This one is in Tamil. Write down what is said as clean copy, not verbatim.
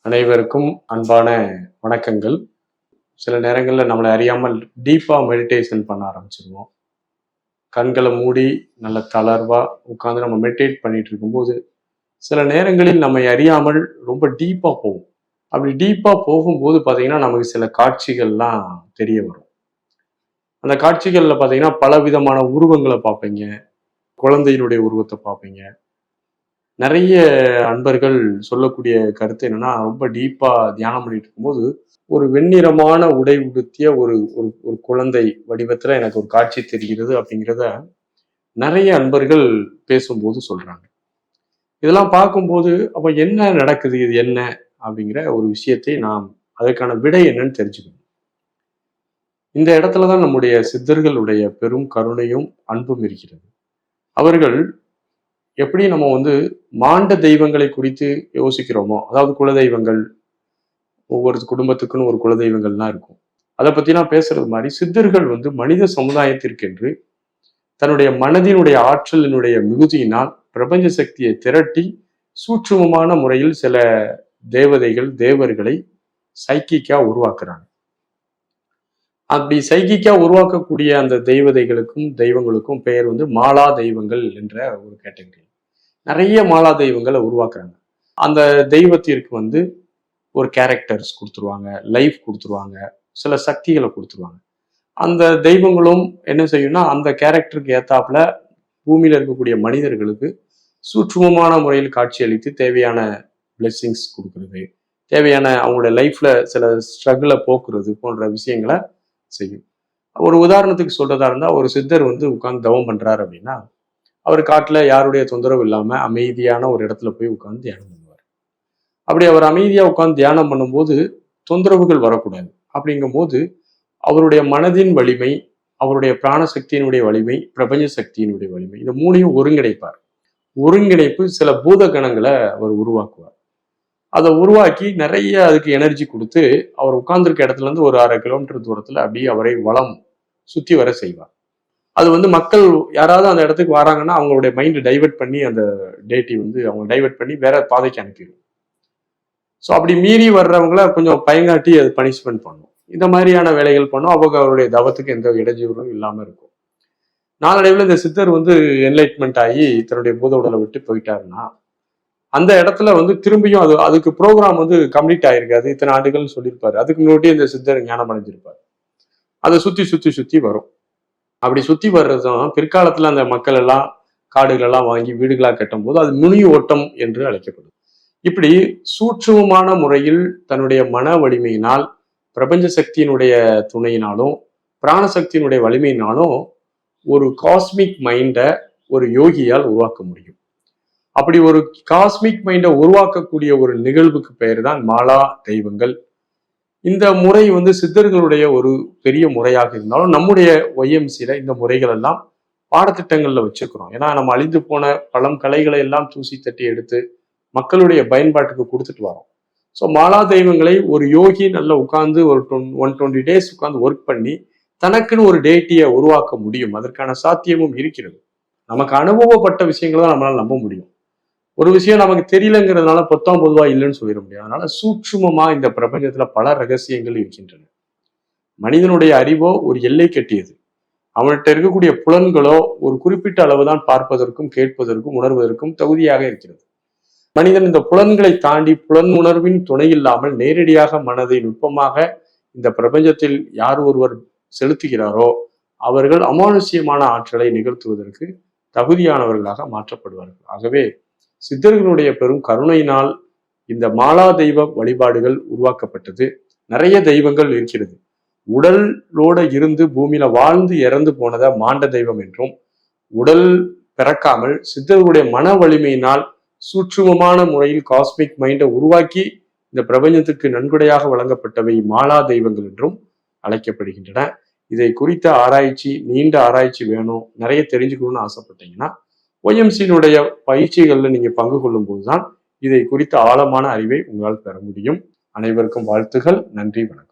அனைவருக்கும் அன்பான வணக்கங்கள். சில நேரங்களில் நம்மளை அறியாமல் டீப்பாக மெடிடேஷன் பண்ண ஆரம்பிச்சிருவோம். கண்களை மூடி நல்ல தளர்வாக உட்காந்து நம்ம மெடிடேட் பண்ணிட்டு இருக்கும்போது சில நேரங்களில் நம்மை அறியாமல் ரொம்ப டீப்பாக போகும். அப்படி டீப்பாக போகும்போது பார்த்தீங்கன்னா நமக்கு சில காட்சிகள்லாம் தெரிய வரும். அந்த காட்சிகளில் பார்த்தீங்கன்னா பல விதமான உருவங்களை பார்ப்பீங்க. குழந்தையினுடைய உருவத்தை பார்ப்பீங்க. நிறைய அன்பர்கள் சொல்லக்கூடிய கருத்து என்னன்னா, ரொம்ப டீப்பா தியானம் பண்ணிட்டு இருக்கும்போது ஒரு வெண்ணிறமான உடை உடுத்திய ஒரு ஒரு ஒரு குழந்தை வடிவத்துல எனக்கு ஒரு காட்சி தெரிகிறது அப்படிங்கிறத நிறைய அன்பர்கள் பேசும்போது சொல்றாங்க. இதெல்லாம் பார்க்கும்போது அப்ப என்ன நடக்குது, இது என்ன அப்படிங்கிற ஒரு விஷயத்தை நாம் அதற்கான விடை என்னன்னு தெரிஞ்சுக்கணும். இந்த இடத்துலதான் நம்முடைய சித்தர்களுடைய பெரும் கருணையும் அன்பும் இருக்கிறது. அவர்கள் எப்படி நம்ம மாண்ட தெய்வங்களை குறித்து யோசிக்கிறோமோ, அதாவது குலதெய்வங்கள், ஒவ்வொரு குடும்பத்துக்குன்னு ஒரு குலதெய்வங்கள்லாம் இருக்கும். அதை பத்தி நான் பேசுறது மாதிரி சித்தர்கள் மனித சமுதாயத்திற்கென்று தன்னுடைய மனதினுடைய ஆற்றலினுடைய மிகுதியினால் பிரபஞ்ச சக்தியை திரட்டி சூட்சுமமான முறையில் சில தேவதைகள் தேவர்களை சைக்கிக்கா உருவாக்குறாங்க. அப்படி சைக்கிக்கா உருவாக்கக்கூடிய அந்த தெய்வதைகளுக்கும் தெய்வங்களுக்கும் பெயர் மாலா தெய்வங்கள் என்ற ஒரு கேட்டகரி. நிறைய மாலா தெய்வங்களை உருவாக்குறாங்க. அந்த தெய்வத்திற்கு ஒரு கேரக்டர்ஸ் கொடுத்துருவாங்க, லைஃப் கொடுத்துருவாங்க, சில சக்திகளை கொடுத்துருவாங்க. அந்த தெய்வங்களும் என்ன செய்யும்னா அந்த கேரக்டருக்கு ஏத்தாப்புல பூமியில இருக்கக்கூடிய மனிதர்களுக்கு சூட்சுமமான முறையில் காட்சி அளித்து தேவையான பிளெஸ்ஸிங்ஸ் கொடுக்கறது, தேவையான அவங்களுடைய லைஃப்ல சில ஸ்ட்ரகிளை போக்குறது போன்ற விஷயங்களை செய்யும். ஒரு உதாரணத்துக்கு சொல்றதா இருந்தா, ஒரு சித்தர் உட்கார்ந்து தவம் பண்றாரு அப்படின்னா, அவர் காட்டுல யாருடைய தொந்தரவு இல்லாம அமைதியான ஒரு இடத்துல போய் உட்கார்ந்து தியானம் பண்ணுவார். அப்படி அவர் அமைதியா உட்கார்ந்து தியானம் பண்ணும்போது தொந்தரவுகள் வரக்கூடாது. அப்படிங்கும் போது அவருடைய மனதின் வலிமை, அவருடைய பிராணசக்தியினுடைய வலிமை, பிரபஞ்ச சக்தியினுடைய வலிமை, இந்த மூணையும் ஒருங்கிணைப்பார். ஒருங்கிணைப்பு சில பூத கணங்களை அவர் உருவாக்குவார். அதை உருவாக்கி நிறைய அதுக்கு எனர்ஜி கொடுத்து அவர் உட்கார்ந்துருக்க இடத்துல இருந்து ஒரு 1/2 கிலோமீட்டர் தூரத்துல அப்படியே அவரை வளம் சுத்தி வர செய்வார். அது மக்கள் யாராவது அந்த இடத்துக்கு வராங்கன்னா அவங்களுடைய மைண்ட் டைவெர்ட் பண்ணி அந்த டேட்டி அவங்க டைவெர்ட் பண்ணி வேற பாதைக்கு அனுப்பிடும். ஸோ அப்படி மீறி வர்றவங்கள கொஞ்சம் பயங்காட்டி அது பனிஷ்மெண்ட் பண்ணும். இந்த மாதிரியான வேலைகள் பண்ணும். அவங்க அவருடைய தவத்துக்கு எந்த இடைஞ்சலும் இல்லாம இருக்கும். நாளடைவில் இந்த சித்தர் என்லைட்மெண்ட் ஆகி தன்னுடைய பூத உடலை விட்டு போயிட்டாருன்னா அந்த இடத்துல திரும்பியும் அதுக்கு ப்ரோக்ராம் கம்ப்ளீட் ஆயிருக்காது. இத்தனை ஆண்டுகள் சொல்லியிருப்பாரு. அதுக்கு முன்னாடி இந்த சித்தர் ஞானம் அடைஞ்சிருப்பாரு. அதை சுத்தி சுத்தி சுத்தி வரும். அப்படி சுத்தி வர்றதும் பிற்காலத்துல அந்த மக்கள் எல்லாம் காடுகள் எல்லாம் வாங்கி வீடுகளா கட்டும் போது அது நுனி ஓட்டம் என்று அழைக்கப்படும். இப்படி சூட்சுமமான முறையில் தன்னுடைய மன வலிமையினால், பிரபஞ்ச சக்தியினுடைய துணையினாலும், பிராணசக்தியினுடைய வலிமையினாலும் ஒரு காஸ்மிக் மைண்டை ஒரு யோகியால் உருவாக்க முடியும். அப்படி ஒரு காஸ்மிக் மைண்டை உருவாக்கக்கூடிய ஒரு நிகழ்வுக்கு பெயர் தான் மாலா தெய்வங்கள். இந்த முறை சித்தர்களுடைய ஒரு பெரிய முறையாக இருந்தாலும் நம்முடைய ஒய்எம்சியில இந்த முறைகள் எல்லாம் பாடத்திட்டங்கள்ல வச்சுக்கிறோம். ஏன்னா நம்ம அழிந்து போன பழம் கலைகளை எல்லாம் தூசி தட்டி எடுத்து மக்களுடைய பயன்பாட்டுக்கு கொடுத்துட்டு வரோம். ஸோ மாலா தெய்வங்களை ஒரு யோகி நல்லா உட்கார்ந்து ஒரு 120 days உட்கார்ந்து ஒர்க் பண்ணி தனக்குன்னு ஒரு டேட்டியை உருவாக்க முடியும். அதற்கான சாத்தியமும் இருக்கிறது. நமக்கு அனுபவப்பட்ட விஷயங்களை தான் நம்மளால நம்ப முடியும். ஒரு விஷயம் நமக்கு தெரியலங்கிறதுனால பொதுவா இல்லைன்னு சொல்லிட முடியாது. அதனால சூட்சுமமா இந்த பிரபஞ்சத்துல பல ரகசியங்கள் இருக்கின்றன. மனிதனுடைய அறிவோ ஒரு எல்லை கட்டியது. அவன்கிட்ட இருக்கக்கூடிய புலன்களோ ஒரு குறிப்பிட்ட அளவுதான் பார்ப்பதற்கும் கேட்பதற்கும் உணர்வதற்கும் தகுதியாக இருக்கிறது. மனிதன் இந்த புலன்களை தாண்டி புலன் உணர்வின் துணை இல்லாமல் நேரடியாக மனதை நுட்பமாக இந்த பிரபஞ்சத்தில் யார் ஒருவர் செலுத்துகிறாரோ அவர்கள் அமானுஷ்யமான ஆற்றலை நிகழ்த்துவதற்கு தகுதியானவர்களாக மாற்றப்படுவார்கள். ஆகவே சித்தர்களுடைய பெரும் கருணையினால் இந்த மாலா தெய்வ வழிபாடுகள் உருவாக்கப்பட்டது. நிறைய தெய்வங்கள் இருக்கிறது. உடலோட இருந்து பூமியில வாழ்ந்து இறந்து போனதை மாண்ட தெய்வம் என்றும், உடல் பிறக்காமல் சித்தர்களுடைய மன வலிமையினால் சூட்சுமமான முறையில் காஸ்மிக் மைண்டை உருவாக்கி இந்த பிரபஞ்சத்துக்கு நன்கொடையாக வழங்கப்பட்டவை மாலா தெய்வங்கள் என்றும் அழைக்கப்படுகின்றன. இதை குறித்த ஆராய்ச்சி, நீண்ட ஆராய்ச்சி வேணும், நிறைய தெரிஞ்சுக்கணும்னு ஆசைப்பட்டீங்கன்னா ஒய்எம்சியினுடைய பயிற்சிகள்ல நீங்க பங்கு கொள்ளும் போதுதான் இதை குறித்த ஆழமான அறிவை உங்களால் பெற முடியும். அனைவருக்கும் வாழ்த்துகள். நன்றி, வணக்கம்.